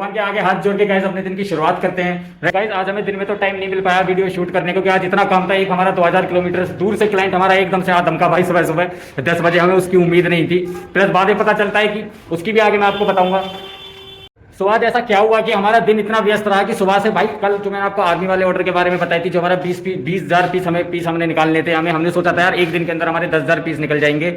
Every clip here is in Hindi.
भगवान के आगे हाथ जोड़ के गाइस अपने दिन की शुरुआत करते हैं। गाइस आज हमें दिन में तो टाइम नहीं मिल पाया वीडियो शूट करने को, क्योंकि आज इतना काम था। एक हमारा 2000 किलोमीटर दूर से क्लाइंट हमारा एकदम से हाथ धमका भाई, सुबह सुबह 10 बजे, हमें उसकी उम्मीद नहीं थी। प्लस बाद में पता चलता है कि उसकी भी आगे मैं आपको बताऊंगा। सो आज ऐसा क्या हुआ कि हमारा दिन इतना व्यस्त रहा कि सुबह से भाई, कल जो मैंने आपको आर्मी वाले ऑर्डर के बारे में बताई थी, जो हमारा 20,000 पीस हमने निकालने थे। हमने सोचा था यार एक दिन के अंदर हमारे 10,000 पीस निकल जाएंगे,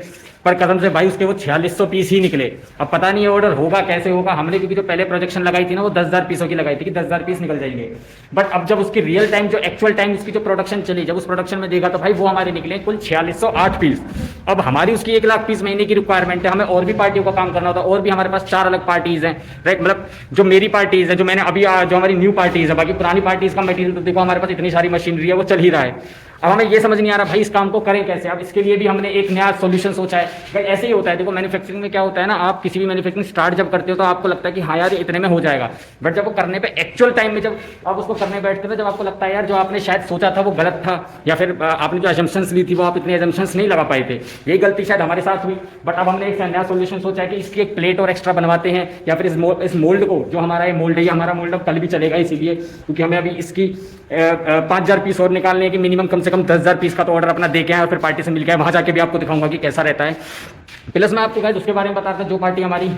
पर कसम से भाई उसके वो 4600 पीस ही निकले। अब पता नहीं ये ऑर्डर होगा कैसे होगा। हमने क्योंकि जो पहले प्रोजेक्शन लगाई थी ना, वो 10,000 पीसों की लगाई थी कि 10,000 पीस निकल जाएंगे। बट अब जब उसकी रियल टाइम, जो एक्चुअल टाइम उसकी जो प्रोडक्शन चली, जब उस प्रोडक्शन में देखा तो भाई वो हमारे निकले कुल 4608 पीस। अब हमारी उसकी 1,00,000 पीस महीने की रिक्वायरमेंट है, हमें और भी पार्टियों का काम करना होता है, और भी हमारे पास 4 अलग पार्टीज हैं, राइट। मतलब जो मेरी पार्टीज है, जो मैंने अभी जो हमारी न्यू पार्टीज है, बाकी पुरानी पार्टीज का मटेरियल तो देखो हमारे पास इतनी सारी मशीनरी है, वो चल ही रहा है। अब हमें ये समझ नहीं आ रहा भाई इस काम को करें कैसे। अब इसके लिए भी हमने एक नया सॉल्यूशन सोचा है। भाई ऐसे ही होता है, देखो मैन्युफैक्चरिंग में क्या होता है ना, आप किसी भी मैन्युफैक्चरिंग स्टार्ट जब करते हो तो आपको लगता है कि हाँ यार इतने में हो जाएगा, बट जब वो करने पे एक्चुअल टाइम में जब आप उसको करने बैठते हो, जब आपको लगता है यार जो आपने शायद सोचा था वो गलत था, या फिर आपने जो एजम्पशंस ली थी वो आप इतने एजम्पशंस नहीं लगा पाए थे। यही गलती शायद हमारे साथ हुई। बट अब हमने एक नया सोल्यूशन सोचा है कि इसकी एक प्लेट और एक्स्ट्रा बनवाते हैं, या फिर इस मोल्ड को, जो हमारा ये मोल्ड है, ये हमारा मोल्ड अब कल भी चलेगा, इसीलिए क्योंकि हमें अभी इसकी 5,000 पीस और निकालने की, मिनिमम कम से कम 10,000 पीस का ऑर्डर अपना देके आए और फिर पार्टी से मिलकर वहां जाके भी आपको दिखाऊंगा कि कैसा रहता है। प्लस मैं आपको गाइस उसके बारे में बता रहा था, जो पार्टी हमारी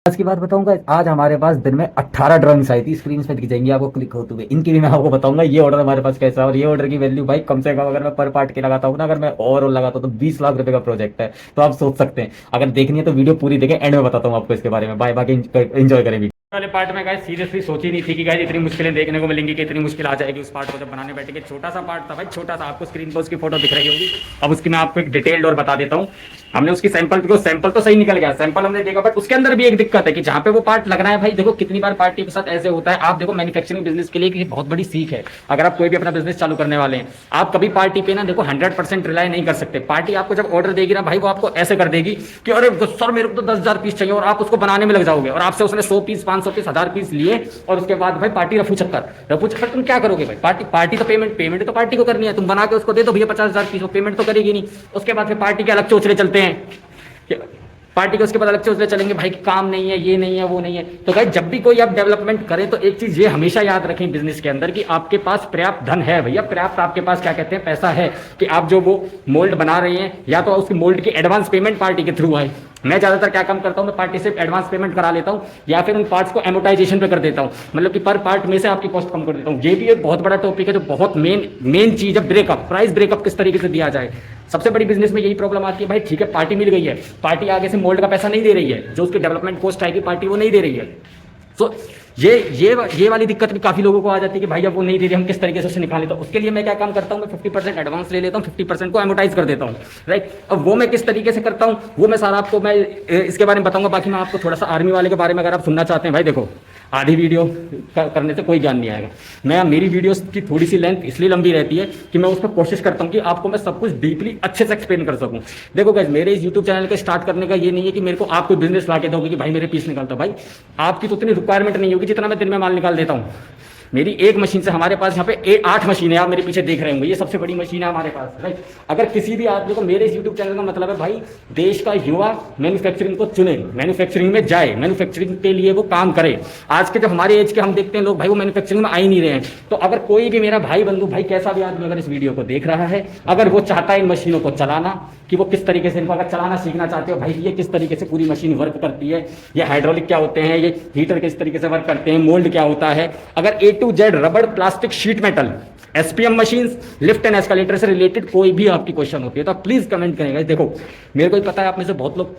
आज की बात बताऊंगा। आज हमारे पास दिन में 18 ड्राइंग्स आई थी, स्क्रीन पे दिख जाएंगी आपको क्लिक होते हुए। इनकी भी मैं आपको बताऊंगा ये ऑर्डर हमारे पास कैसा है। और ये ऑर्डर की वैल्यू भाई कम से कम अगर मैं पर पार्ट के लगाता हूँ ना, अगर मैं ओवरऑल लगाता हूँ तो 20 लाख रुपए का प्रोजेक्ट है। तो आप सोच सकते हैं, अगर देखनी है तो वीडियो पूरी देखें, एंड में बताता हूँ आपको इसके बारे में। बाय, बाकी एंजॉय करें। वाले पार्ट में गाइस सीरियसली सोची नहीं थी कि गाइस इतनी मुश्किलें देखने को मिलेंगी, कि इतनी मुश्किल आ जाएगी उस पार्ट को जब बनाने बैठेंगे। छोटा सा पार्ट था भाई, छोटा सा, आपको स्क्रीन पर उसकी फोटो दिख रही होगी। अब उसकी मैं आपको एक डिटेल्ड और बता देता हूँ। हमने उसकी सैंपल तो सही निकल गया, सैंपल हमने देखा, बट उसके अंदर भी एक दिक्कत है कि जहां पे वो पार्ट लगना है भाई, देखो कितनी बार पार्टी के साथ ऐसे होता है। आप देखो मैन्युफैक्चरिंग बिजनेस के लिए कि बहुत बड़ी सीख है। अगर आप कोई भी अपना बिजनेस चालू करने वाले हैं, आप कभी पार्टी पे ना देखो 100% रिलाई नहीं कर सकते। पार्टी आपको जब ऑर्डर देगी ना भाई, वो आपको ऐसे कर देगी कि अरे सर मेरे को तो 10,000 पीस चाहिए, और आप उसको बनाने में लग जाओगे, और आपसे उसने 100 पीस, 500 पीस, 1000 पीस लिए, और उसके बाद भाई पार्टी रफू चक्कर तुम क्या करोगे भाई। पार्टी तो पेमेंट तो पार्टी को करनी है। तुम बना के उसको दे दो भैया 50,000 पीस, वो पेमेंट तो करेगी नहीं। उसके बाद फिर पार्टी के अलग चोचले चलते हैं, पार्टी के उसके बाद अलग चोचले चलेंगे भाई, काम नहीं है, ये नहीं है, वो नहीं है। तो भाई जब भी कोई आप डेवलपमेंट करें तो एक चीज ये हमेशा याद रखें बिजनेस के अंदर कि आपके पास पर्याप्त धन है भैया, पर्याप्त आपके पास क्या कहते हैं पैसा है, कि आप जो वो मोल्ड बना रहे हैं, या तो उसकी मोल्ड की एडवांस पेमेंट पार्टी के थ्रू आए। मैं ज्यादातर क्या काम करता हूं, मैं पार्टी से एडवांस पेमेंट करा लेता हूं, या फिर उन पार्ट्स को एमोटाइजेशन पे कर देता हूं, मतलब कि पर पार्ट में से आपकी कॉस्ट कम कर देता हूं। ये भी एक बहुत बड़ा टॉपिक है, जो बहुत मेन चीज है, ब्रेकअप, प्राइस ब्रेकअप किस तरीके से दिया जाए। सबसे बड़ी बिजनेस में यही प्रॉब्लम आती है भाई, ठीक है पार्टी मिल गई है, पार्टी आगे से मोल्ड का पैसा नहीं दे रही है, जो उसकी डेवलपमेंट कॉस्ट आएगी पार्टी वो नहीं दे रही है। तो ये वाली दिक्कत भी काफी लोगों को आ जाती है कि भाई अब वो नहीं दे रही, हम किस तरीके से उसे निकालें। तो उसके लिए मैं क्या काम करता हूँ, मैं 50% एडवांस ले लेता हूँ, 50% को एमोटाइज कर देता हूँ, राइट। अब वो मैं किस तरीके से करता हूँ वो मैं सारा आपको मैं इसके बारे में बताऊंगा। बाकी मैं आपको थोड़ा सा आर्मी वाले के बारे में अगर आप सुनना चाहते हैं भाई, देखो आधी वीडियो करने से कोई ज्ञान नहीं आएगा। मेरी वीडियोस की थोड़ी सी लेंथ इसलिए लंबी रहती है कि मैं उसमें कोशिश करता हूँ कि आपको मैं सब कुछ डीपली अच्छे से एक्सप्लेन कर सकूँ। देखो गाइस, मेरे इस यूट्यूब चैनल के स्टार्ट करने का ये नहीं है कि मेरे को आप कोई बिजनेस ला के दोगे कि भाई मेरे पीस निकालता। भाई आपकी तो उतनी रिक्वायरमेंट नहीं होगी जितना मैं दिन में माल निकाल देता हूँ। मेरी एक मशीन से, हमारे पास यहाँ पे 8 मशीनें आप मेरे पीछे देख रहे होंगे, ये सबसे बड़ी मशीन है हमारे पास, राइट। अगर किसी भी आदमी को, मेरे इस यूट्यूब चैनल का मतलब है भाई देश का युवा मैन्युफैक्चरिंग को चुने, मैन्युफैक्चरिंग में जाए, मैन्युफैक्चरिंग के लिए वो काम करे। आज के जो हमारे एज के हम देखते हैं लोग भाई, वो मैन्युफैक्चरिंग में आ ही नहीं रहे हैं। तो अगर कोई भी मेरा भाई बंधु, भाई कैसा भी आदमी अगर इस वीडियो को देख रहा है, अगर वो चाहता है इन मशीनों को चलाना, कि वो किस तरीके से इनको अगर चलाना सीखना चाहते हो भाई, ये किस तरीके से पूरी मशीन वर्क करती है, ये हाइड्रोलिक क्या होते हैं, ये हीटर किस तरीके से वर्क करते हैं, मोल्ड क्या होता है, अगर A to Z रबड़, plastic, sheet metal, SPM machines, lift and escalator से रिलेटेड कोई भी आपकी क्वेश्चन होती है तो आप प्लीज कमेंट करेंगे। देखो मेरे को पता है आप में से बहुत लोग।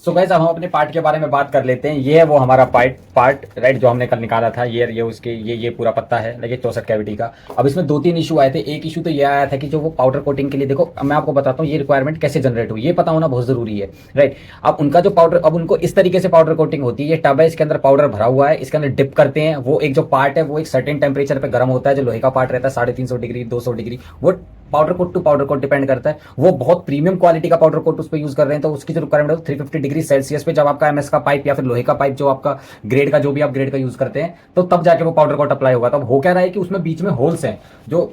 सो गाइस, अब हम अपने पार्ट के बारे में बात कर लेते हैं। ये है वो हमारा पार्ट राइट, जो हमने कल निकाला था। ये उसके ये पूरा पत्ता है, लगे 64 कैविटी का। अब इसमें 2-3 इशू आए थे। एक इशू तो ये आया था कि जो वो पाउडर कोटिंग के लिए, देखो मैं आपको बताता हूँ ये रिक्वायरमेंट कैसे जनरेट हुई, ये पता होना बहुत जरूरी है, राइट। अब उनका जो पाउडर, अब उनको इस तरीके से पाउडर कोटिंग होती है, ये टब है, इसके अंदर पाउडर भरा हुआ है, इसके अंदर डिप करते हैं। वो एक जो पार्ट है वो एक सर्टेन टेम्परेचर पर गर्म होता है, जो लोहे का पार्ट रहता है 350 डिग्री 200 डिग्री, वो powder coat to powder coat depend करता है। वो बहुत प्रीमियम क्वालिटी का पाउडर कोट उस पर यूज कर रहे हैं, तो उसकी जो रिक्वायरमेंट है 350 डिग्री सेल्सियस पे, जब आपका MS का पाइप या फिर लोहे का पाइप, जो आपका ग्रेड का, जो भी आप ग्रेड का यूज करते हैं, तो तब जाके वो पाउडर कोट अप्लाई होगा। तो अब हो क्या रहा है कि उसमें बीच में होल्स हैं, जो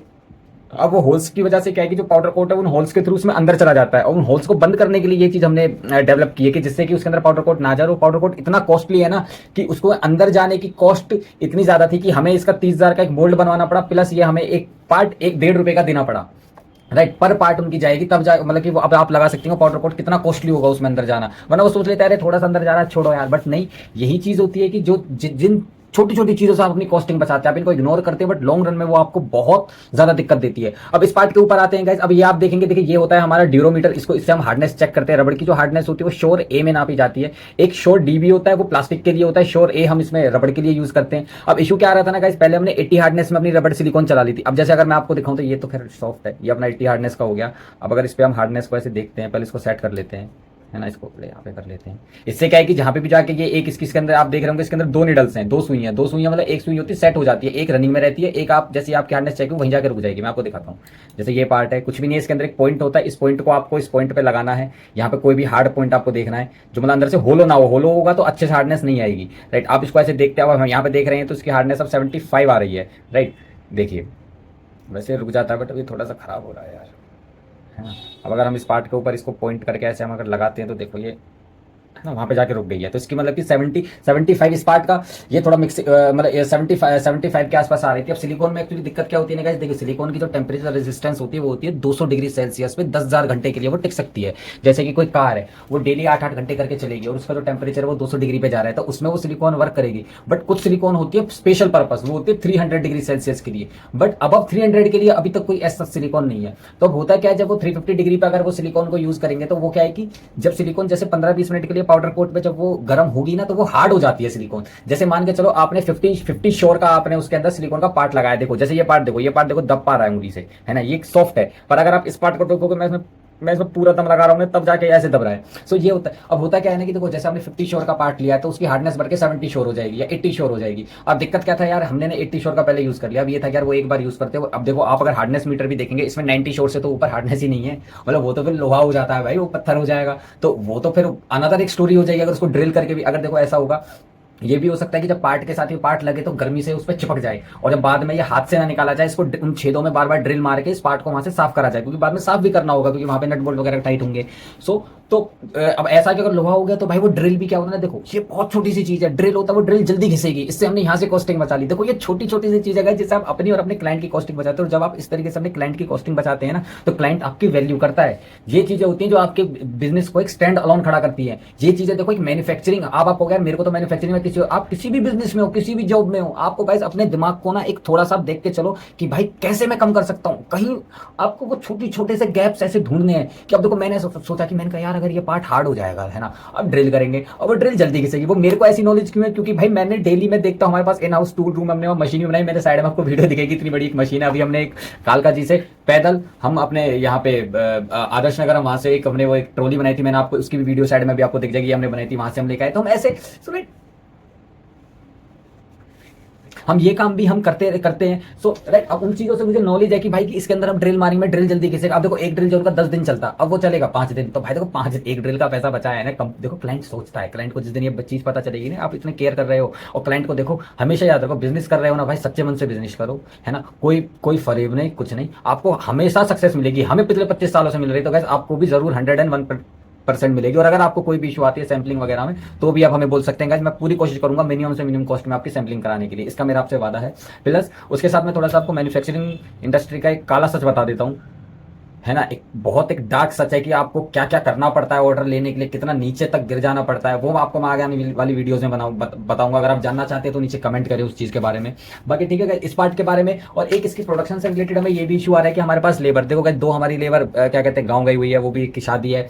अब वो होल्स की वजह से क्या है कि जो पाउडर कोट है उन होल्स के थ्रू उसमें अंदर चला जाता है, और उन होल्स को बंद करने के लिए ये चीज हमने डेवलप की है कि जिससे कि उसके अंदर पाउडर कोट ना जाए। वो पाउडर कोट इतना कॉस्टली है ना कि उसको अंदर जाने की कॉस्ट इतनी ज्यादा थी कि हमें इसका 30,000 का एक मोल्ड बनवाना पड़ा, प्लस ये हमें एक पार्ट 1-1.5 रुपए का देना पड़ा, राइट, पर पार्ट उनकी जाएगी तब जा, मतलब कि वो अब आप लगा सकते हो पाउडर कोट कितना कॉस्टली होगा उसमें अंदर जाना। वरना वो सोच लेते हैं अरे थोड़ा सा अंदर जा रहा है छोड़ो यार, बट नहीं, यही चीज होती है कि जो जिन छोटी छोटी चीजों से आप अपनी कॉस्टिंग बचाते हैं, आप इनको इग्नोर करते हैं बट लॉन्ग रन में वो आपको बहुत ज्यादा दिक्कत देती है। अब इस पार्ट के ऊपर आते हैं गाइस। अब ये आप देखेंगे, देखिए ये होता है हमारा ड्यूरोमीटर, इसको इससे हम हार्डनेस चेक करते हैं। रबड़ की जो हार्डनेस होती है वो श्योर ए में नापी जाती है। एक श्योर डी भी होता है, वो प्लास्टिक के लिए होता है, श्योर ए हम इसमें रबड़ के लिए यूज करते हैं। अब इशू क्या आ रहा था ना गाइस, पहले हमने 80 हार्डनेस में अपनी रबड़ सिलिकॉन चला ली थी। अब जैसे अगर मैं आपको दिखाऊं तो ये तो खैर सॉफ्ट है, ये अपना 80 हार्डनेस का हो गया। अब अगर इस पर हम हार्डनेस को ऐसे देखते हैं, पहले इसको सेट कर लेते हैं, है ना, इसको यहाँ पे कर लेते हैं। इससे क्या है कि जहां पे भी जाके ये एक इसके अंदर आप देख रहे होंगे, इसके अंदर 2 निडल्स हैं, 2 सुइयां मतलब एक सुई होती है सेट हो जाती है, एक रनिंग में रहती है, एक आप जैसे आपकी हार्डनेस चेक वहीं जाकर रुक जाएगी। मैं आपको दिखाता हूँ, जैसे ये पार्ट है, कुछ भी नहीं है, इसके अंदर एक पॉइंट होता है, इस पॉइंट को आपको इस पॉइंट पे लगाना है। यहाँ पे कोई भी हार्ड पॉइंट आपको देखना है जो मतलब अंदर से होलो ना हो, होलो होगा तो अच्छे से हार्डनेस नहीं आएगी, राइट। आप इसको ऐसे देखते हैं, हम यहाँ पे देख रहे हैं तो इसकी हार्डनेस अब 75 आ रही है, राइट। देखिए वैसे रुक जाता है बट अभी थोड़ा सा खराब हो रहा है यार, है ना। अब अगर हम इस पार्ट के ऊपर इसको पॉइंट करके ऐसे हम अगर लगाते हैं तो देखो ये है ना वहां पे जाके रुक गई है। तो इसकी मतलब कि 75 इस पार्ट का ये थोड़ा मिक्स मतलब 75 के आसपास आ रही थी। अब सिलिकॉन में एक्चुअली दिक्कत क्या होती है ना, देखिए सिलिकॉन की जो टेम्परेचर रेजिस्टेंस होती है वो होती है 200 डिग्री सेल्सियस पे 10,000 घंटे के लिए वो टिक सकती है। जैसे कि कोई कार है वो डेली 8-8 घंटे करके चलेगी और उसका जो टेम्परेचर है वो 200 डिग्री पे जा रहा है, तो उसमें वो सिलिकॉन वर्क करेगी। बट कुछ सिलिकॉन होती है स्पेशल पर्पज, वो होती है 300 डिग्री सेल्सियस के लिए, बट अब 300 के लिए अभी तक कोई ऐसा सिलिकॉन नहीं है। तो अब होता क्या है, जब वो 350 डिग्री पे अगर वो सिलिकॉन को यूज करेंगे तो वो क्या है कि जब सिलिकॉन जैसे 15-20 मिनट के लिए पाउडर कोट पे जब वो गर्म होगी ना तो वो हार्ड हो जाती है सिलिकॉन। जैसे मान के चलो आपने 50 श्योर का आपने उसके अंदर सिलिकॉन का पार्ट लगाया, देखो जैसे ये पार्ट देखो, ये पार्ट देखो दब पा रहा है उंगली से, है ना, ये सॉफ्ट है। पर अगर आप इस पार्ट को टोकोगे, मैं इसमें पूरा दम लगा रहा हूँ तब जाके ऐसे दब रहा है। सो ये होता है। अब होता क्या है ना कि देखो जैसे हमने 50 श्योर का पार्ट लिया है तो उसकी हार्डनेस बढ़ के 70 श्योर हो जाएगी या 80 श्योर हो जाएगी। अब दिक्कत क्या था यार, हमने 80 श्योर का पहले यूज कर लिया। अब ये था यार वो एक बार यूज करते हो। अब देखो आप अगर हार्डनेस मीटर भी देखेंगे इसमें 90 श्योर से तो ऊपर हार्डनेस ही नहीं है, मतलब वो तो फिर लोहा हो जाता है भाई, वो पत्थर हो जाएगा। तो वो तो फिर अनदर एक स्टोरी हो जाएगी अगर उसको ड्रिल करके भी। अगर देखो ऐसा होगा, ये भी हो सकता है कि जब पार्ट के साथ ये पार्ट लगे तो गर्मी से उस पर चिपक जाए और जब बाद में ये हाथ से ना निकाला जाए, इसको उन छेदों में बार बार ड्रिल मार के इस पार्ट को वहां से साफ करा जाए, क्योंकि बाद में साफ भी करना होगा क्योंकि वहां पे नट बोल्ट वगैरह टाइट होंगे। सो तो अब ऐसा कि अगर लोहा हो गया तो भाई वो ड्रिल भी क्या होता है ना, देखो ये बहुत छोटी सी चीज है, ड्रिल होता है वो ड्रिल जल्दी घिसेगी, इससे हमने यहाँ से कॉस्टिंग बचा ली। देखो ये छोटी छोटी सी चीज है जिससे आप अपनी और अपने क्लाइंट की कॉस्टिंग बचाते हो। जब आप इस तरीके से अपने क्लाइंट की कॉस्टिंग बचाते हैं ना तो क्लाइंट आपकी वैल्यू करता है। ये चीजें होती हैं जो आपके बिजनेस को एक स्टैंड अलोन खड़ा करती है। ये चीजें देखो एक मैन्युफैक्चरिंग, आप यार मेरे को तो मैन्युफैक्चरिंग में किसी, आप किसी भी बिजनेस में हो, किसी भी जॉब में हो, आपको गाइस अपने दिमाग को ना एक थोड़ा सा देख के चलो कि भाई कैसे मैं कम कर सकता हूं। कहीं आपको वो छोटी छोटे से गैप्स ऐसे ढूंढने हैं कि अब देखो मैंने सोचा कि मैंने कहा यार अगर ये पार्ट हार्ड हो जाएगा, है ना, अब ड्रिल करेंगे और वो ड्रिल जल्दी घिसेगी। वो मेरे को ऐसी नॉलेज क्यों है, क्योंकि भाई मैंने डेली में देखता हूं, हमारे पास इन हाउस टूल रूम हमने मशीन बनाई, मेरे साइड में आपको वीडियो दिखेगी, इतनी बड़ी एक मशीन है। अभी हमने एक कालका जी से पैदल हम अपने यहाँ पे आदर्श नगर, हम वहां से एक हमने वो एक ट्रॉली बनाई थी, मैंने आपको उसकी भी वीडियो साइड में भी आपको दिख जाएगी, हमने बनाई थी, वहां से हम लेकर आए। तो हम ऐसे हम ये काम भी हम करते हैं। सो राइट, अब उन चीजों से मुझे नॉलेज है कि भाई कि इसके अंदर हम ड्रिल मारेंगे, ड्रिल जल्दी घिसेगा। अब देखो एक ड्रिल जो उनका 10 दिन चलता, अब वो चलेगा 5 दिन, तो भाई देखो 5 एक ड्रिल का पैसा बचाया है ना। देखो क्लाइंट सोचता है, क्लाइंट को जिस दिन ये चीज पता चलेगी ना, आप इतने केयर कर रहे हो, और क्लाइंट को देखो हमेशा याद रखो, बिजनेस कर रहे हो ना भाई, सच्चे मन से बिजनेस करो, है ना, कोई फरेब नहीं, कुछ नहीं, आपको हमेशा सक्सेस मिलेगी। हमें पिछले 25 सालों से मिल रही, तो गाइस आपको भी जरूर 101% मिलेगी। और अगर आपको कोई भी इशू आती है सैम्पलिंग वगैरह में तो भी आप हमें बोल सकते हैं गाइस, मैं पूरी कोशिश करूंगा मिनिमम से मिनिमम कॉस्ट में आपकी सैम्पलिंग कराने के लिए, इसका मेरा आपसे वादा है। प्लस उसके साथ में थोड़ा सा आपको मैन्युफैक्चरिंग इंडस्ट्री का एक काला सच बता देता हूँ, है ना, एक बहुत एक डार्क सच है कि आपको क्या क्या करना पड़ता है ऑर्डर लेने के लिए, कितना नीचे तक गिर जाना पड़ता है, वो आपको मैं आगे आने वाली वीडियोस में बताऊंगा। अगर आप जानना चाहते हैं तो नीचे कमेंट करें उस चीज के बारे में। बाकी ठीक है इस पार्ट के बारे में। और एक इसकी प्रोडक्शन से रिलेटेड हमें ये भी इशू आ रहा है कि हमारे पास लेबर, देखो 2 हमारी लेबर क्या कहते हैं गाँव गई हुई है, वो भी की शादी है,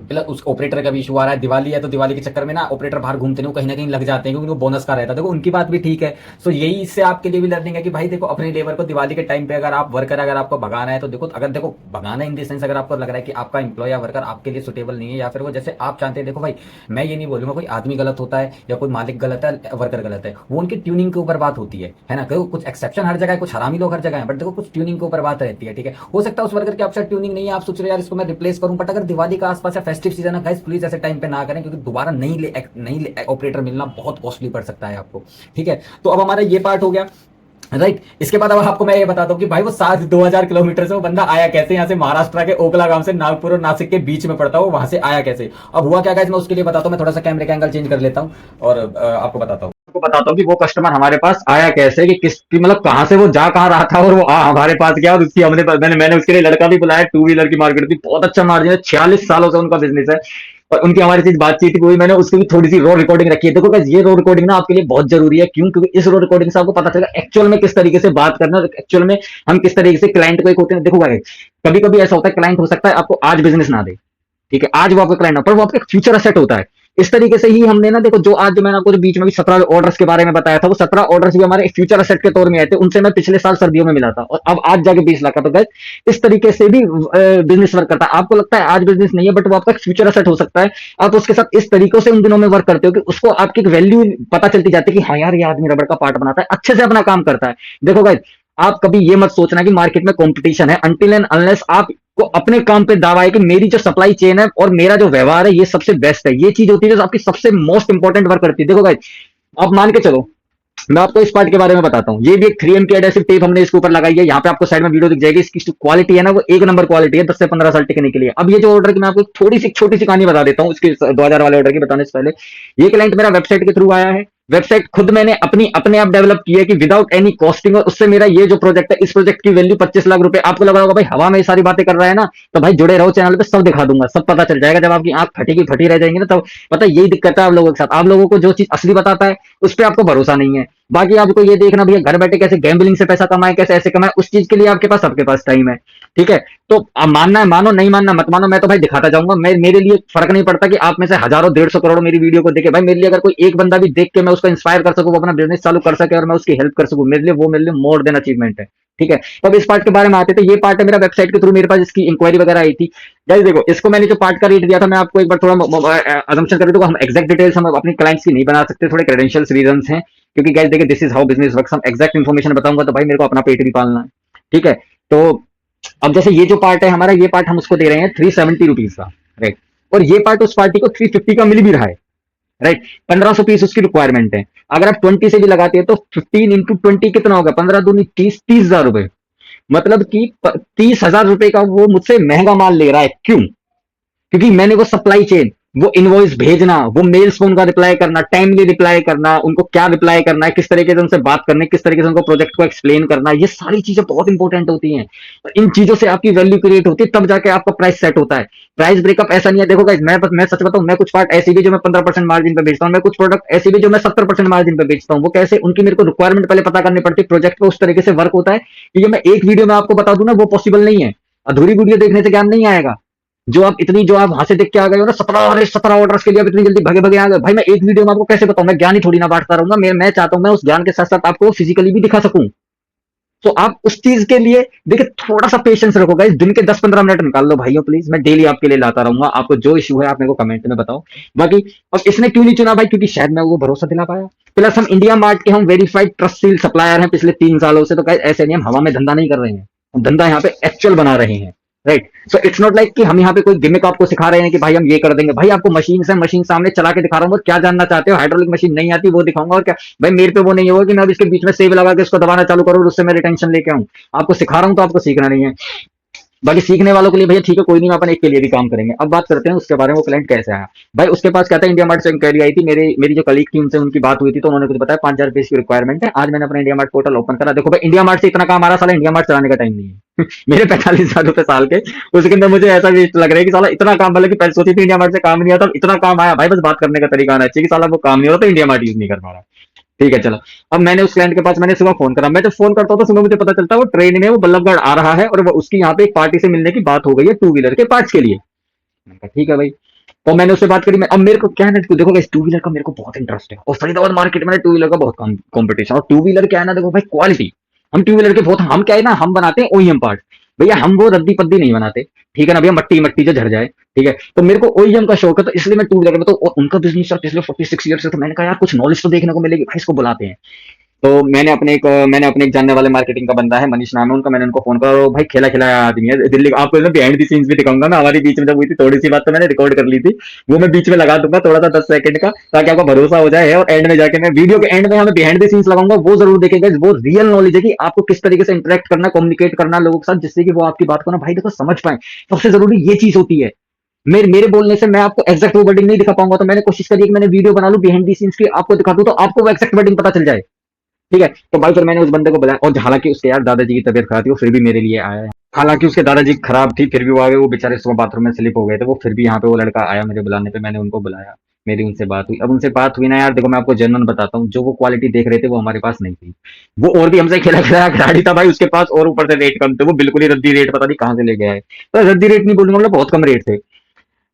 प्लस उस ऑपरेटर का भी इशू आ रहा है। दिवाली है तो दिवाली के चक्कर में ना ऑपरेटर बाहर घूमते नहीं, कहीं ना कहीं लग जाते हैं क्योंकि वो बोनस का रहता है। देखो उनकी बात भी ठीक है। सो यही इससे आपके लिए भी लर्निंग है कि भाई देखो अपने लेबर को दिवाली के टाइम पे अगर आप वर्कर अगर आपको भगाना है तो देखो, अगर देखो भगाना इन द सेंस अगर आपको लग रहा है कि आपका एम्प्लॉय या वर्कर आपके लिए सुटेबल नहीं है या फिर वो जैसे आप चाहते हैं, देखो भाई मैं ये नहीं बोलूंगा कोई आदमी गलत होता है या कोई मालिक गलत है वर्कर गलत है, वो उनकी ट्यूनिंग के ऊपर बात होती है ना। कुछ एक्सेप्शन हर जगह है, कुछ हरामी लोग हर जगह है, बट देखो कुछ ट्यूनिंग के ऊपर बात रहती है, ठीक है। हो सकता है उस वर्कर के आपसे ट्यूनिंग नहीं है, आप सोच रहे हो यार इसको मैं रिप्लेस करूं, बट अगर दिवाली का आसपास या फेस्टिव सीजन है गाइस प्लीज ऐसे टाइम पे ना करें, क्योंकि दोबारा नई ऑपरेटर मिलना बहुत कॉस्टली पड़ सकता है आपको, ठीक है। तो अब हमारा ये पार्ट हो गया। राइट। इसके बाद अब आपको मैं ये बताता हूँ कि भाई वो 2000 किलोमीटर से वो बंदा आया कैसे, यहाँ से महाराष्ट्र के ओखला गांव से नागपुर और नासिक के बीच में पड़ता है, वो वहां से आया कैसे। अब हुआ क्या गाइस, मैं उसके लिए बताता हूँ। मैं थोड़ा सा कैमरे का एंगल चेंज कर लेता हूँ और आपको बताता हूँ। आपको बताता हूँ कि वो कस्टमर हमारे पास आया कैसे, कि किस की मतलब कहाँ से वो जा कहाँ रहा था और वो हमारे पास गया, और उसकी मैंने उसके लिए लड़का भी बुलाया। टू व्हीलर की मार्केट थी, बहुत अच्छा मार्जिन है, 46 सालों से उनका बिजनेस है। और उनकी हमारी चीज बातचीत हुई, मैंने उसकी भी थोड़ी सी रो रिकॉर्डिंग रखी है। देखो guys, ये रो रिकॉर्डिंग ना आपके लिए बहुत जरूरी है। क्यों? क्योंकि इस रो रिकॉर्डिंग से आपको पता चलेगा एक्चुअल में किस तरीके से बात करना है, एक्चुअल में हम किस तरीके से क्लाइंट को एक होते हैं। देखो कभी कभी ऐसा होता है, क्लाइंट हो सकता है आपको आज बिजनेस ना दे, ठीक है, आज वो आपका क्लाइंट ना, पर वो आपका फ्यूचर असेट होता है। इस तरीके से ही हमने ना, देखो जो आज जो मैंने आपको जो बीच में भी 17 ऑर्डर्स के बारे में बताया था, वो 17 ऑर्डर्स भी हमारे फ्यूचर असेट के तौर में आए थे। उनसे मैं पिछले साल सर्दियों में मिला था और अब आज जाके 20 लाख का। तो गैस इस तरीके से भी बिजनेस वर्क करता है। आपको लगता है आज बिजनेस नहीं है, बट वो आपका फ्यूचर असेट हो सकता है। आप उसके साथ इस तरीकों से उन दिनों में वर्क करते हो कि उसको आपकी एक वैल्यू पता चलती जाती है कि हाँ यार, ये आदमी रबड़ का पार्ट बनाता है, अच्छे से अपना काम करता है। देखो गाइस, आप कभी ये मत सोचना कि मार्केट में कंपटीशन है, अनटिल एंड अनलेस आप को अपने काम पे दावा है कि मेरी जो सप्लाई चेन है और मेरा जो व्यवहार है ये सबसे बेस्ट है। ये चीज होती है जो आपकी सबसे मोस्ट इंपॉर्टेंट वर्क करती है। देखो गाइस, आप मान के चलो, मैं आपको इस पार्ट के बारे में बताता हूँ। ये भी एक 3M की एडेसिव टेप हमने इसके ऊपर लगाई है। यहाँ पे आपको साइड में वीडियो दिख जाएगी। इसकी जो क्वालिटी है ना, वो एक नंबर क्वालिटी है 10 से 15 साल टिकने के लिए। अब ये जो ऑर्डर की मैं आपको थोड़ी सी छोटी सी कहानी बता देता हूँ इसके 2000 वाले ऑर्डर की बताने से पहले। ये क्लाइंट मेरा वेबसाइट के थ्रू आया है। वेबसाइट खुद मैंने अपने आप डेवलप की है कि विदाउट एनी कॉस्टिंग, और उससे मेरा ये जो प्रोजेक्ट है, इस प्रोजेक्ट की वैल्यू 25 लाख रुपए। आपको लग रहा होगा भाई हवा में ये सारी बातें कर रहा है ना, तो भाई जुड़े रहो चैनल पे, सब दिखा दूंगा, सब पता चल जाएगा। जब आपकी आंख फटी फटी रह जाएंगी ना, तब पता यही दिक्कत है आप लोगों के साथ। आप लोगों को जो चीज असली बताता है उस पर आपको भरोसा नहीं है। बाकी आपको ये देखना भैया, घर बैठे कैसे गैम्बलिंग से पैसा कमाए, कैसे ऐसे कमाए, उस चीज के लिए आपके पास टाइम है, ठीक है। तो अब मानना है मानो, नहीं मानना मत मानो, मैं तो भाई दिखाता जाऊंगा। मेरे लिए फर्क नहीं पड़ता कि आप में से हजारों 150 करोड़ मेरी वीडियो को देखे। भाई मेरे लिए अगर कोई एक बंदा भी देख के मैं उसको इंस्पायर कर सकूं, वो अपना बिजनेस चालू कर सके और मैं उसकी हेल्प कर सकूं, मेरे लिए मोर देन अचीवमेंट है, ठीक है। तो अब इस पार्ट के बारे में आते थे। ये पार्ट है मेरा वेबसाइट के थ्रू मेरे पास इसकी इंक्वायरी वगैरह आई थी। गाइस देखो, इसको मैंने जो पार्ट का रेट दिया था, मैं आपको एक बार थोड़ा अजम्पशन कर दूं। हम एक्जैक्ट डिटेल्स हम अपने क्लाइंट्स की नहीं बना सकते, थोड़े क्रेडेंशियल्स रीजंस हैं। क्योंकि गाइस देखिए, this is how business works. हम एक्जैक्ट इन्फॉर्मेशन बताऊंगा तो भाई मेरे को अपना पेट भी पालना है, ठीक है। तो अब जैसे ये जो पार्ट है हमारा, ये पार्ट हम उसको दे रहे हैं 370 रुपीज का, राइट। और ये पार्ट उस पार्टी को 350 का मिल भी रहा है, राइट। 1500 पीस उसकी रिक्वायरमेंट है। अगर आप 20 से भी लगाते हैं तो 15 इंटू 20 कितना होगा, 15 दूनी 30 हजार रुपए। मतलब कि 30 हजार रुपए का वो मुझसे महंगा माल ले रहा है। क्यों? क्योंकि मैंने वो सप्लाई चेन, वो इनवॉइस भेजना, वो मेल्स को उनका रिप्लाई करना, टाइमली रिप्लाई करना, उनको क्या रिप्लाई करना है, किस तरीके से उनसे बात करनी, किस तरीके से उनको प्रोजेक्ट को एक्सप्लेन करना, ये सारी चीजें बहुत इंपॉर्टेंट होती हैं। और इन चीजों से आपकी वैल्यू क्रिएट होती है, तब जाके आपका प्राइस सेट होता है। प्राइस ब्रेकअप ऐसा नहीं है। देखो गाइस, मैं सच बताऊं, मैं कुछ पार्ट ऐसे भी जो मैं 15% मार्जिन पे बेचता हूं, मैं कुछ प्रोडक्ट ऐसे भी जो मैं 70% मार्जिन पे बेचता हूं। वो कैसे? उनकी मेरे को रिक्वायरमेंट पहले पता करनी पड़ती है, प्रोजेक्ट पे उस तरीके से वर्क होता है कि ये मैं एक वीडियो में आपको बता दूं ना, वो पॉसिबल नहीं है। अधूरी वीडियो देखने से ज्ञान नहीं आएगा। जो आप वहां से देख के आ गए हो ना, 17 ऑर्डर्स के लिए आप इतनी जल्दी भगे भगे आ गए। भाई मैं एक वीडियो में आपको कैसे बताऊं? मैं ज्ञान ही थोड़ी ना बांटता रहूंगा। मैं चाहता हूं मैं उस ज्ञान के साथ साथ आपको फिजिकली भी दिखा सकूं। तो आप उस चीज के लिए देखिए थोड़ा सा पेशेंस रखो गाइस। दिन के 10-15 मिनट निकाल लो भाइयों प्लीज। मैं डेली आपके लिए लाता रहूंगा। आपको जो इश्यू है आप मेरे को कमेंट में बताओ। बाकी अब इसने क्यों नहीं चुना भाई? क्योंकि शायद मैं वो भरोसा दिला पाया। प्लस हम इंडिया मार्ट के हम वेरीफाइड ट्रस्ट सील सप्लायर हैं पिछले 3 सालों से। तो गाइस ऐसे नहीं, हम हवा में धंधा नहीं कर रहे हैं, हम धंधा यहाँ पे एक्चुअल बना रहे हैं, right. So it's not like कि हम यहाँ पे कोई गिमिक आपको सिखा रहे हैं कि भाई हम ये कर देंगे। भाई आपको मशीन से मशीन सामने चला के दिखा रहा हूँ। और क्या जानना चाहते हो? हाइड्रोलिक मशीन नहीं आती वो दिखाऊंगा। और क्या भाई, मेरे पे वो नहीं होगा कि मैं अब इसके बीच में सेव लगा के इसको दबाना चालू करूँ और उससे मैं रिटेंशन लेके आऊँ। आपको सिखा रहा हूँ तो आपको सीखना नहीं है। बाकी सीखने वालों के लिए भैया ठीक है, कोई नहीं, अपन एक के लिए भी काम करेंगे। अब बात करते हैं उसके बारे में, वो क्लाइंट कैसे आया। भाई उसके पास कहता है इंडिया मार्ट से इंक्वायरी आई थी। मेरी जो कलीग थी उनसे उनकी बात हुई थी, तो उन्होंने कुछ बताया 5000 रुपए की रिक्वायरमेंट है। आज मैंने अपना इंडिया मार्ट पोर्टल ओपन करा। देखो भाई, इंडिया मार्ट से इतना काम आ रहा, साला इंडिया मार्ट चलाने का टाइम नहीं है। मेरे 45 हजार रुपए साल के, उसके अंदर मुझे ऐसा भी लग रहा है कि साला इतना काम, मतलब कि पहले सोची थी इंडिया मार्ट से काम नहीं आता, इतना काम आया। भाई बस बात करने का तरीका आना चाहिए कि साला वो काम नहीं हो रहा तो इंडिया मार्ट यूज नहीं कर पा रहा। ठीक है चलो। अब मैंने उस क्लाइंट के पास मैंने सुबह फोन करा। मैं जब फोन करता हूँ तो सुबह मुझे पता चलता है वो ट्रेन में वो बल्लभगढ़ आ रहा है और वो उसकी यहाँ पे एक पार्टी से मिलने की बात हो गई है टू व्हीलर के पार्ट्स के लिए। मैंने कहा ठीक है भाई। तो मैंने उससे बात करी। अब मेरे को क्या है ना, देखो इस टू व्हीलर का मेरे को बहुत इंटरेस्ट है और फरीदाबाद मार्केट में टू व्हीलर का बहुत कॉम्पिटिशन। और टू व्हीलर क्या है ना, देखो भाई क्वालिटी, हम टू व्हीलर के बहुत, हम क्या है ना, हम बनाते हैं ओईएम पार्ट भैया, हम वो रद्दी पद्दी नहीं बनाते, ठीक है ना भैया, मट्टी मट्टी जो झड़ जाए, ठीक है। तो मेरे को ओईएम का शौक है, तो इसलिए मैं टू व्हीलर में, तो उनका बिजनेस पिछले 46 ईयर से, तो मैंने कहा यार कुछ नॉलेज तो देखने को मिलेगी भाई, इसको बुलाते हैं। तो मैंने अपने एक जानने वाले मार्केटिंग का बंदा है, मनीष नाम है उनका, मैंने उनको फोन करा, और भाई खेला खिलाया आदमी है दिल्ली का। आपको बिहाइंड दी सीन्स भी दिखाऊंगा मैं, हमारी बीच में जब हुई थी थोड़ी सी बात, तो मैंने रिकॉर्ड कर ली थी, वो मैं बीच में लगा दूंगा थोड़ा सा 10 सेकंड का, ताकि आपको भरोसा हो जाए। और एंड में जाके मैं वीडियो के एंड में हमें बिहाइंड दी सीन्स लगाऊंगा, वो जरूर देखेंगे। वो रियल नॉलेज है कि आपको किस तरीके से इंटरेक्ट करना, कम्युनिकेट करना लोगों के साथ, जिससे कि वो आपकी बात को ना भाई देखो समझ पाए। सबसे जरूरी ये चीज होती है। मेरे बोलने से मैं आपको एक्जैक्ट वर्डिंग नहीं दिखा पाऊंगा, तो मैंने कोशिश करी कि मैंने वीडियो बना लूं बिहाइंड दी सीन्स की, आपको दिखा दूं, तो आपको वो एक्जैक्ट वर्डिंग पता चल जाए। ठीक है, तो भाई फिर मैंने उस बंदे को बुलाया, और हालांकि उसके यार दादाजी की तबीयत खराब थी, वो फिर भी मेरे लिए आया है। हालांकि उसके दादाजी खराब थी, फिर भी वो आ गए। वो बेचारे सुबह बाथरूम में स्लिप हो गए थे, वो फिर भी यहाँ पे वो लड़का आया मेरे बुलाने पे, मैंने उनको बुलाया। मेरी उनसे बात हुई। अब उनसे बात हुई ना यार, देखो मैं आपको जेन्युइन बताता हूँ, जो वो क्वालिटी देख रहे थे वो हमारे पास नहीं थी। वो और भी हमसे खेला खिलाया खिलाड़ी था भाई उसके पास, और ऊपर से रेट कम थे। वो बिल्कुल ही रद्दी रेट, पता नहीं कहाँ से ले गया है। तो रद्दी रेट नहीं बोलूंगा, मतलब बहुत कम रेट थे।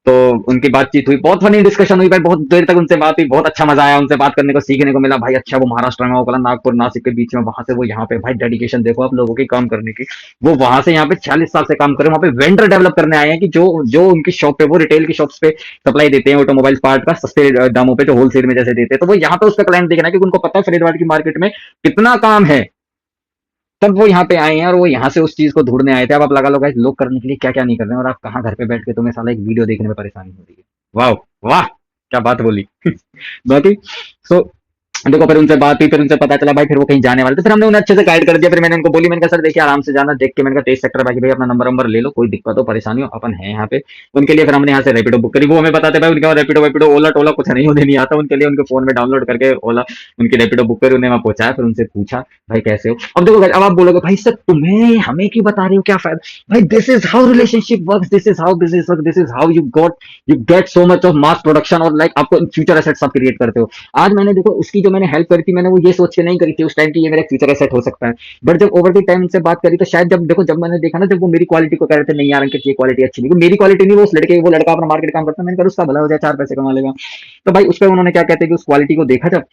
तो उनकी बातचीत हुई, बहुत फनी डिस्कशन हुई भाई, बहुत देर तक उनसे बात हुई, बहुत अच्छा मजा आया उनसे बात करने को, सीखने को मिला भाई। अच्छा वो महाराष्ट्र में, वो कला नागपुर नासिक के बीच में, वहां से वो यहाँ पे, भाई डेडिकेशन देखो आप लोगों की काम करने की। वो वहां से यहाँ पे 40 साल से काम कर रहे हैं, वहां पे वेंडर डेवलप करने आए हैं, कि जो जो उनकी शॉप पे, वो रिटेल की शॉप्स पे सप्लाई देते हैं ऑटोमोबाइल पार्ट का, सस्ते दामों पे, जो होलसेल में जैसे देते हैं। तो वो यहाँ पे उसका क्लाइंट देखना है, क्योंकि उनको पता है फरीदाबाद की मार्केट में कितना काम है। तब वो यहाँ पे आए हैं, और वो यहाँ से उस चीज को ढूंढने आए थे। अब आप लगा लो गाइस, लोग करने के लिए क्या क्या नहीं कर रहे हैं, और आप कहाँ घर पे बैठ के तुम्हें साला एक वीडियो देखने में परेशानी हो रही है। वाह, वाह, क्या बात बोली। बाकी सो देखो, फिर उनसे बात हुई, फिर उनसे पता चला भाई फिर वो कहीं जाने वाले थे, फिर हमने उन्हें अच्छे से गाइड कर दिया। फिर मैंने उनको बोली, मैंने कहा सर देखिए आराम से जाना, देख के, मैंने कहा 23 सेक्टर, बाकी भाई अपना नंबर नंबर ले लो, कोई दिक्कत हो परेशानी हो अपन है यहाँ पे। उनके लिए फिर हमने यहाँ से रैपिडो बुक करी। वो हमें बताते भाई उनके रैपिडो वैपिडो ओला टोला कुछ नहीं, उन्हें नहीं आता। उनके लिए उनके फोन में डाउनलोड करके ओला, उनकी रैपिडो बुक करी, उन्हें वहां पहुंचाया। फिर उनसे पूछा भाई कैसे हो। अब देखो अब आप बोलोगे भाई सर तुम्हें हमें क्यों बता रहे हो, क्या फायदा। भाई this is how relationship work, this is how business work, this is how you get so much of mass production, और लाइक आपको फ्यूचर एसेट्स आप क्रिएट करते हो। आज मैंने देखो उसकी जो मैंने हेल्प करी थी, मैंने वो ये सोच के नहीं करी थी उस टाइम की ये मेरा फ्यूचर एसेट हो सकता है। बट जब ओवर द टाइम से बात करी, तो शायद जब देखो, जब मैंने देखा ना, जब वो मेरी क्वालिटी को कह रहे थे नहीं यार अंकित ये क्वालिटी अच्छी नहीं, वो मेरी क्वालिटी नहीं, वो लड़का अपना मार्केट काम करता है, मैंने कहा उसका भला हो जाए, 4 पैसे कमा लेगा। तो भाई उस पर उन्होंने क्या कहते हैं कि उस क्वालिटी को देखा जब,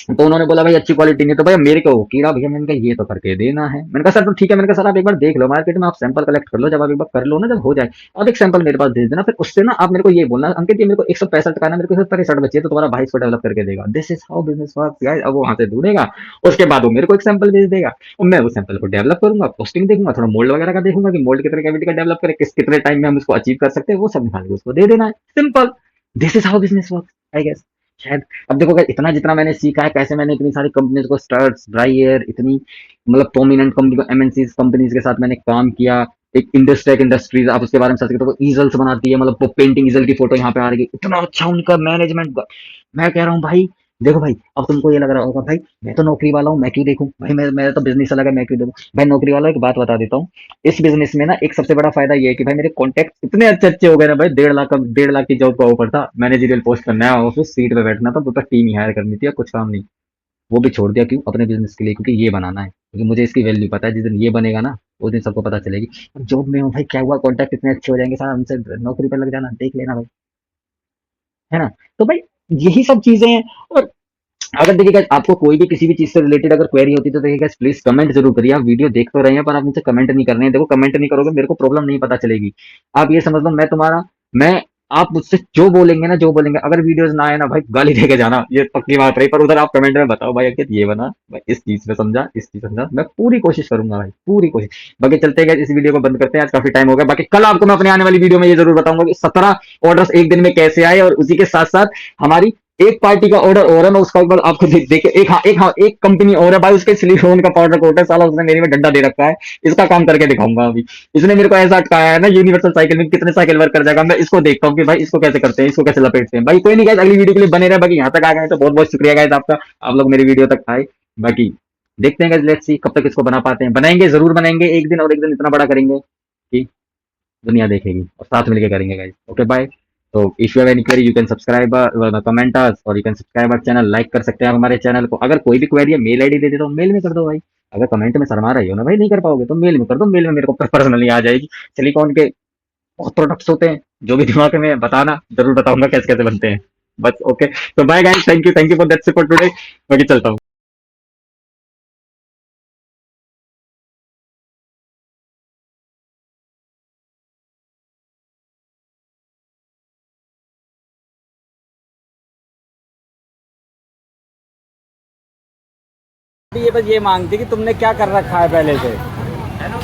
तो उन्होंने बोला भाई अच्छी क्वालिटी नहीं, तो भाई मेरे को कीड़ा भैया, मैंने कहा ये तो करके देना है। मैंने कहा सर तो ठीक है, मैंने कहा सर आप एक बार देख लो मार्केट में, आप सैंपल कलेक्ट कर लो, जब आप एक बार कर लो ना, जब हो जाए आप एक सैंपल मेरे पास भेज देना। फिर उससे ना आप मेरे को ये बोलना अंकित ये मेरे को 165 का ना, मेरे को 165 बची है, तो तुम्हारा भाई इसको डेवलप करके देगा। This is how business work guys. अब वो वहां से ढूंढेगा, उसके बाद वो मेरे को एक सैंपल भेज देगा, और मैं उस सैंपल को डेवलप करूंगा, पोस्टिंग देखूंगा, थोड़ा मोल्ड वगैरह का देखूंगा कि मोल्ड कितने कैविटी का डेवलप करे, कितने टाइम में हम उसको अचीव कर सकते हैं, वो सब निकाल के उसको दे देना है। Simple. This is how business work I guess. शायद अब देखो अगर इतना जितना मैंने सीखा है, कैसे मैंने इतनी सारी कंपनीज को, स्टर्ट्स, ड्राई एयर, इतनी मतलब प्रोमिनेंट कंपनी को, एमएनसी कंपनीज के साथ मैंने काम किया। एक इंडस्ट्रेक इंडस्ट्रीज, आप उसके बारे में सर्च करो, ईजल्स बनाती है, मतलब वो पेंटिंग ईजल की फोटो यहाँ पे आ रही है, इतना अच्छा उनका मैनेजमेंट। मैं कह रहा हूँ भाई देखो भाई, अब तुमको ये लग रहा होगा भाई मैं तो नौकरी वाला हूँ, मैं क्यों देखूं भाई, मेरा तो बिजनेस अलग है, मैं क्यों देखूं भाई। नौकरी वाला एक बात बता देता हूँ, इस बिजनेस में ना एक सबसे बड़ा फायदा ये है कि भाई मेरे कॉन्टैक्ट इतने अच्छे अच्छे हो गए ना भाई। 1.5 लाख की जॉब का ऑफर था, मैनेजरियल पोस्ट करना है, ऑफिस सीट पे बैठना था, तो टीम ही हायर करनी थी, और कुछ काम नहीं। वो भी छोड़ दिया, क्यों, अपने बिजनेस के लिए, क्योंकि ये बनाना है, क्योंकि मुझे इसकी वैल्यू पता है, जिस दिन ये बनेगा ना उस दिन सबको पता चलेगी। अब जॉब में हूँ भाई, क्या हुआ, कॉन्टैक्ट इतने अच्छे हो जाएंगे, सारा हमसे नौकरी पर लग जाना, देख लेना भाई, है ना। तो भाई यही सब चीजें हैं। और अगर देखिए guys, आपको कोई भी किसी भी चीज से रिलेटेड अगर क्वेरी होती है, तो देखिए guys, प्लीज कमेंट जरूर करिए। आप वीडियो देख तो रहे हैं, पर आप मुझसे कमेंट नहीं कर रहे हैं। देखो कमेंट नहीं करोगे, मेरे को प्रॉब्लम नहीं पता चलेगी। आप ये समझ लो मैं तुम्हारा, मैं आप मुझसे जो बोलेंगे ना, जो बोलेंगे, अगर वीडियोस ना आए ना भाई, गाली देके जाना, ये पक्की बात रही। पर उधर आप कमेंट में बताओ भाई अंकित ये बना, भाई इस चीज में समझा, इस चीज समझा, मैं पूरी कोशिश करूंगा भाई, पूरी कोशिश। बाकी चलते गए, इस वीडियो को बंद करते हैं, आज काफी टाइम हो गया। बाकी कल आपको मैं अपने आने वाली वीडियो में ये जरूर बताऊंगा कि 17 ऑर्डर्स एक दिन में कैसे आए, और उसी के साथ साथ हमारी एक पार्टी का ऑर्डर और है, मैं उसका एक बार आपको देखे, एक कंपनी और है भाई, उसके सिलिकॉन का पाउडर कोट है, साला उसने मेरे में डंडा दे रखा है, इसका काम करके दिखाऊंगा अभी। इसने मेरे को ऐसा अटकाया है ना, यूनिवर्सल साइकिल में कितने साइकिल वर्क कर जाएगा, मैं इसको देखता हूँ कि भाई इसको कैसे करते हैं, इसको कैसे लपेटते हैं। भाई कोई नहीं गाइस, अगली वीडियो के लिए बने रहे। बाकी यहाँ तक आ गए तो बहुत बहुत शुक्रिया गाइस आपका, आप लोग मेरी वीडियो तक आए। बाकी देखते हैं गाइस, लेट्स सी कब तक इसको बना पाते हैं। बनाएंगे, जरूर बनाएंगे एक दिन, और एक दिन इतना बड़ा करेंगे कि दुनिया देखेगी, और साथ मिलकर करेंगे गाइस। Okay bye. तो if you have any query, you can subscribe comment us, और you can subscribe our channel, like कर सकते हैं आप हमारे चैनल को। अगर कोई भी क्वेरी है, मेल आईडी दे देता हूँ, मेल में कर दो भाई। अगर कमेंट में शर्मा रही हो ना भाई, नहीं कर पाओगे, तो मेल में कर दो, मेल में मेरे को पर्सनली आ जाएगी। सिलिकॉन के बहुत प्रोडक्ट्स होते हैं, जो भी दिमाग में बताना, जरूर बताऊंगा कैसे कैसे बनते हैं। बस ओके, तो bye guys, thank you for that's it for today. बाकी चलता हूँ। भी ये बस ये मांगती कि तुमने क्या कर रखा है पहले से। हेलो।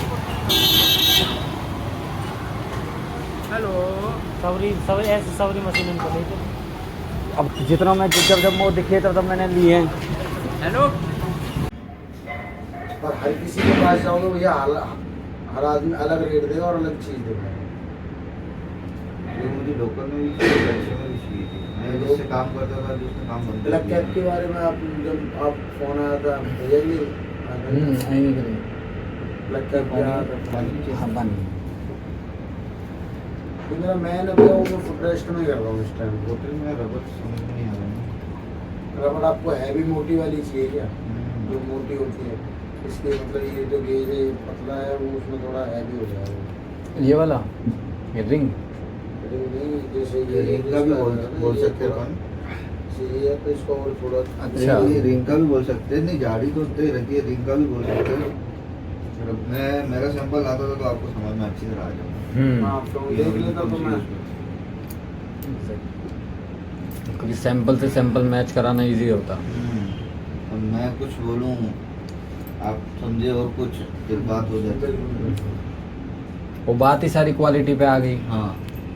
सवरी मशीन इनको दे दो। अब जितना मैं जब वो दिखे तब मैंने लिए। हेलो। और हर किसी के पास जाओगे भैया हर आदमी अलग रेट देगा और अलग चीज़ देगा। ये मुझे लोकल में भी चाहिए, लक्ष्य में भी चाहिए थी। मैं जिससे काम करता था जिसने काम बंद कर ब्लैक दिया। कैप के बारे में आप जब आप फोन आया था भैया जी ब्लैक कैप हाँ बन मेरा मैन अभी वो मैं फुट रेस्ट में कर रहा हूँ इस टाइम। होटल में रबर समझ में नहीं आ रहा है। रबड़ आपको हैवी मोटी वाली चाहिए क्या? जो मोटी होती है इसके मतलब ये जो गेज है पतला है वो उसमें थोड़ा हैवी हो जाएगा। ये वाला ये रिंग नहीं जैसे ये रिंग का भी बोल सकते हैं अपन। ये है तो इसको और थोड़ा अच्छा। ये रिंग का भी बोल सकते हैं, नहीं गाड़ी तो दे रखी है, रिंग का भी बोल सकते हैं। मैं मेरा सैंपल आता था तो आपको समझ में अच्छी तरह आ जाएगा। हाँ तो देख लेता तो मैं क्योंकि सैंपल से सैंपल मैच कराना इजी होता। अब मैं कुछ बोलूँ आप समझे और कुछ फिर बात हो जाती है। वो बात ही सारी क्वालिटी पे आ गई। हाँ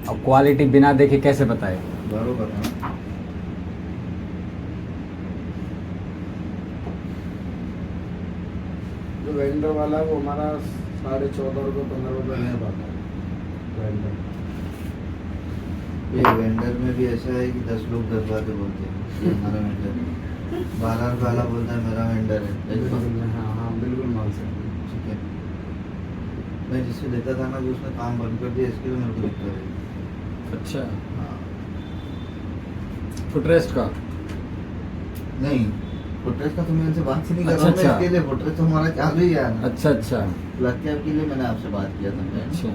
अब क्वालिटी बिना देखे कैसे बताए। बरोबर है। जो वेंडर वाला है वो हमारा 14.5 रुपये 15 रुपये नहीं पाता वेंडर। ये वेंडर में भी ऐसा है कि 10 लोग 10 बातें बोलते हैं। ये हमारा वेंडर है। 12 रुपये वाला बोलता है मेरा वेंडर है। हाँ हाँ बिल्कुल मान सकते हैं। ठीक है, मैं जिससे लेता था ना कि उसने काम बंद कर दिया, इसके लिए मेरे को दिक्कत है। अच्छा हाँ फुटरेस्ट का नहीं, फुटरेस्ट का तो मैं इनसे बात ही नहीं कर अच्छा, रहा हूँ। मैं अच्छा। इसके लिए फुटरेस्ट तो हमारा चालू ही है ना। अच्छा अच्छा ब्लैक कैप के लिए मैंने आपसे बात किया था। मैं अच्छा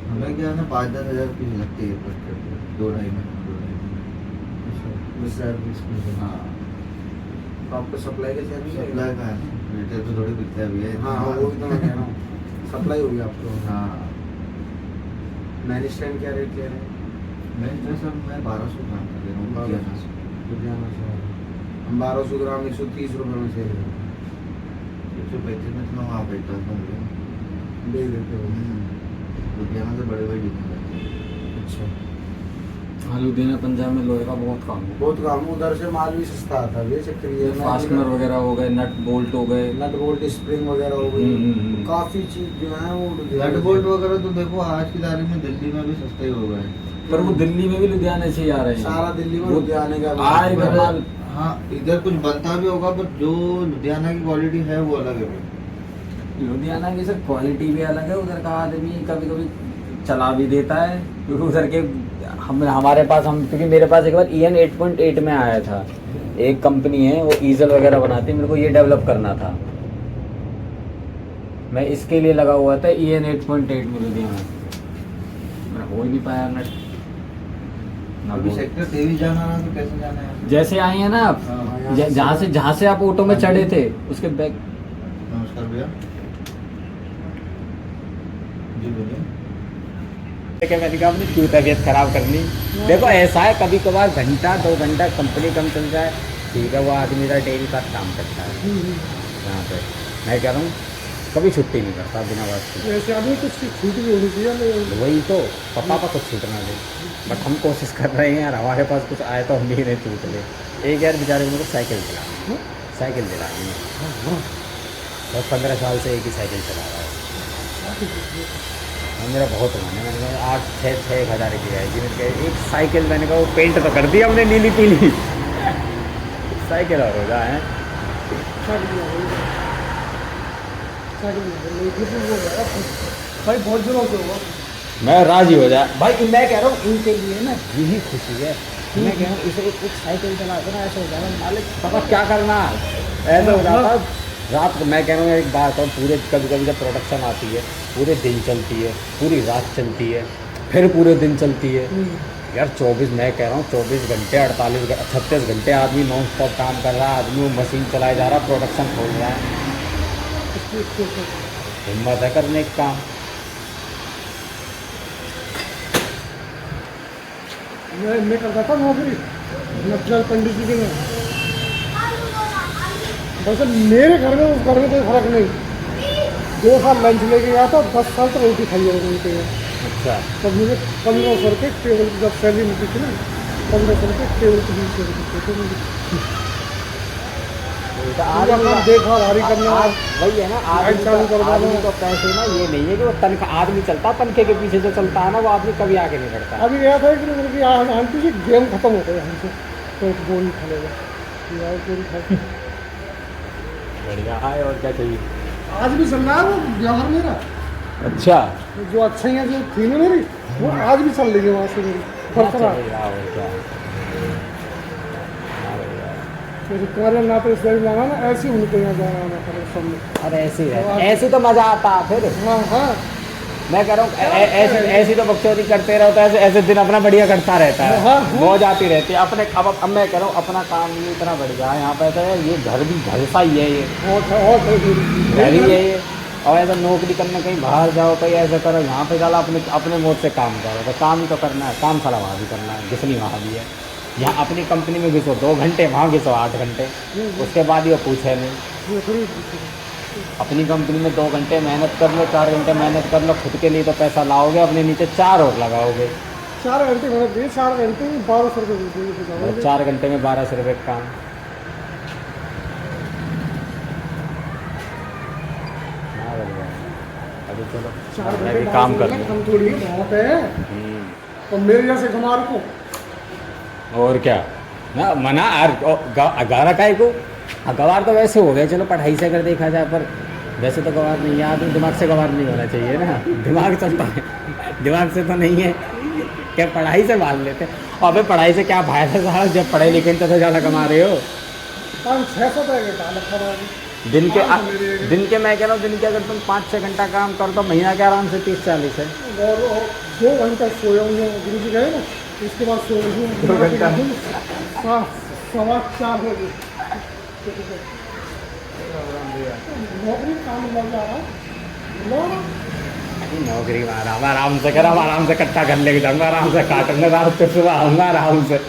हमें क्या है ना 5-10 हज़ार फीस लगती है ब्लैक कैप की, 2-2.5 महीने। हाँ तो आपको सप्लाई का चार्ज सप्लाई का है ना, रिटेल तो थोड़ी बिकता है भैया। हाँ हाँ वो भी तो मैं कह रहा हूँ सप्लाई होगी आपको। हाँ मैरिज स्टैंड क्या रेट ले रहे हैं? मैं जो सर मैं 1200 ग्राम का दे रहा हूँ लुधियाना से। लुधियाना से हम 1200 ग्राम 130 रुपये में सेल रहे हैं। 135 में तो मैं वहाँ बेचता हूँ भैया। बेच देते हो। लुधियाना से बड़े बड़े बिकने लगते हैं। अच्छा हाँ लुधियाना पंजाब में लोहे का बहुत काम है। बहुत काम उधर से माल भी सस्ता आता है। चक्कर ये है फास्टनर वगैरह हो गए, नट बोल्ट हो गए। नट बोल्ट स्प्रिंग वगैरह हो गई काफी चीज जो है वो लुधियाना नट से- बोल्ट वगैरह तो देखो आज की तारीख में दिल्ली में भी सस्ते ही हो गए। पर वो दिल्ली में भी लुधियाने से ही आ रहे हैं। सारा दिल्ली में वो लुधियाने का आए माल- माल हाँ इधर कुछ बनता भी होगा पर जो लुधियाना की क्वालिटी है वो अलग है। लुधियाना की सर क्वालिटी भी अलग है। उधर का आदमी कभी कभी चला भी देता है क्योंकि उधर के हमारे पास क्योंकि मेरे पास एक बार EN 8.8 में आया था। एक कंपनी है वो ईजल वगैरह बनाती है, मेरे को ये डेवलप करना था। मैं इसके लिए लगा हुआ था EN 8.8 में लुधियाना। मेरा हो ही नहीं पाया नट। अभी सेक्टर 23 जाना है तो कैसे जाना है? जैसे आए हैं ना आप, हाँ, जहाँ से आप ऑटो में चढ़े थे उसके बैक। नमस्कार भैया जी बोलिए। मैंने कहा अपनी क्यों तबीयत खराब करनी। देखो ऐसा है कभी कभार घंटा 2 घंटा कंपनी कम चल जाए ठीक है, वो आदमी का डेली का काम करता है यहाँ पे। मैं कह रहा हूँ कभी छुट्टी नहीं करता बिना बात के। ऐसे आदमी कुछ छूट भी होनी चाहिए। वही तो पापा को कुछ छूटना दे, बट हम कोशिश कर रहे हैं यार हमारे पास कुछ आए तो हम भी नहीं छूट ले। एक यार बेचारे को मेरे को साइकिल दिला 10-15 साल से एक ही साइकिल चला रहा है। हाँ, मेरा बहुत मन है। मैंने कहा 8-6 हज़ार की आएगी। मैंने कहा एक साइकिल, मैंने कहा वो पेंट तो कर दिया हमने नीली पीली साइकिल और हो जाए। भाई बहुत दिनों से होगा। मैं राजी हो जाए भाई। मैं कह रहा हूँ इनके लिए ना यही खुशी है। मैं कह रहा हूँ इसे एक साइकिल चला कर ऐसा हो जाएगा मालिक पापा क्या करना ऐसा हो जाता रात को। मैं कह रहा हूँ एक बात और पूरे कभी कभी जब प्रोडक्शन आती है पूरे दिन चलती है, पूरी रात चलती है, फिर पूरे दिन चलती है यार। 24 मैं कह रहा हूँ 24 घंटे 36 घंटे आदमी नॉन स्टॉप काम कर रहा है। आदमी वो मशीन चलाए जा रहा है, प्रोडक्शन खोल रहा है। हिम्मत है करने का काम। मैं करता था नौकरी नक्सल पंडित जी के में वैसे मेरे घर में उस घर में कोई फर्क नहीं। 2 साल लंच लेके गया था, 10 साल तक रोटी खाई है रोटी पे। अच्छा तब मुझे 1500 रुपये टेबल की जब सैलरी मिलती थी ना, 1500 रुपये टेबल की 20 रुपये मुझे। तो पूरा काम देखा भारी करना, वही है ना, लाइट चालू करवाना। आदमी तो पैसे ना, ये नहीं है कि वो तनख्वाह, आदमी चलता पंखे के पीछे जो चलता है ना, वो आदमी कभी आगे नहीं बढ़ता। अभी गया था कि मतलब कि आंटी जी गेम खत्म हो गया हमसे, तो एक गोली खा लेगा यार, गोली खा। बढ़िया है, और क्या चाहिए। आज भी चल रहा है वो व्यवहार मेरा, अच्छा जो अच्छे हैं जो थी ना मेरी, वो आज भी चल रही है वहाँ से मेरी बरकरार। और क्या तो तुम्हारे नाते इस बार जाना ना, ऐसे ही उनको यहाँ जाना आना करे सब में। अरे ऐसे ही रहता, ऐसे तो मजा आता फिर। हाँ हाँ, मैं कह रहा हूँ ऐसे ऐसी तो बकचोदी करते रहता है, ऐसे दिन अपना बढ़िया करता रहता है, हाँ। मौज आती रहती है अपने। अब मैं कह रहा हूँ अपना काम ये इतना बढ़िया है यहाँ पे, ऐसा है ये घर भी घर सा ही है, ये और घर ही है ये। और ऐसा नौकरी करने कहीं बाहर जाओ, कहीं ऐसा करो, यहाँ पे डाला अपने मोड से काम करो, तो काम ही तो करना है, काम सारा वहाँ भी करना है, घिसनी वहाँ भी है। यहाँ अपनी कंपनी में घिसो 2 घंटे, वहाँ घिसो 8 घंटे, उसके बाद ये पूछे नहीं। अपनी कंपनी में 2 घंटे मेहनत कर लो, 4 घंटे मेहनत कर लो, खुद के लिए तो पैसा लाओगे, अपने नीचे 4 और लगाओगे। 4 घंटे मेहनत दिए, 4 घंटे में 1200 रुपये देते और 4 घंटे में 1200 रुपये का काम। अभी चलो 4 मैं घंटे भी काम कर लूँ। हम थोड़ी बहुत है, तो मेरे जैसे कुमार को और क्या ना मना अगारा काय को, गवार तो वैसे हो गए, चलो पढ़ाई से अगर देखा जाए, पर वैसे तो गवार नहीं है आदमी, दिमाग से गवार नहीं होना चाहिए ना, दिमाग चलता है, दिमाग से तो नहीं है, क्या पढ़ाई से मान लेते हैं। और अबे पढ़ाई से क्या फायदा साहब, जब पढ़े लिखे तो ज़्यादा कमा रहे हो। 500-600 रुपये का लखा दिन के मैं कह रहा हूँ, दिन के अगर तुम 5-6 घंटा काम करो तो महीना के आराम से 30-40 है। और 2 घंटा सोया हूँ, गुरु जी गए ना, उसके बाद सो रही हूँ 2 घंटा 4:15 बजे नौकरी काम लग जा रहा है। नौकरी में आराम से कर, आराम से इकट्ठा कर लेके जाऊँगा, आराम से काटूंगा, रात को सुबह आऊँगा आराम से।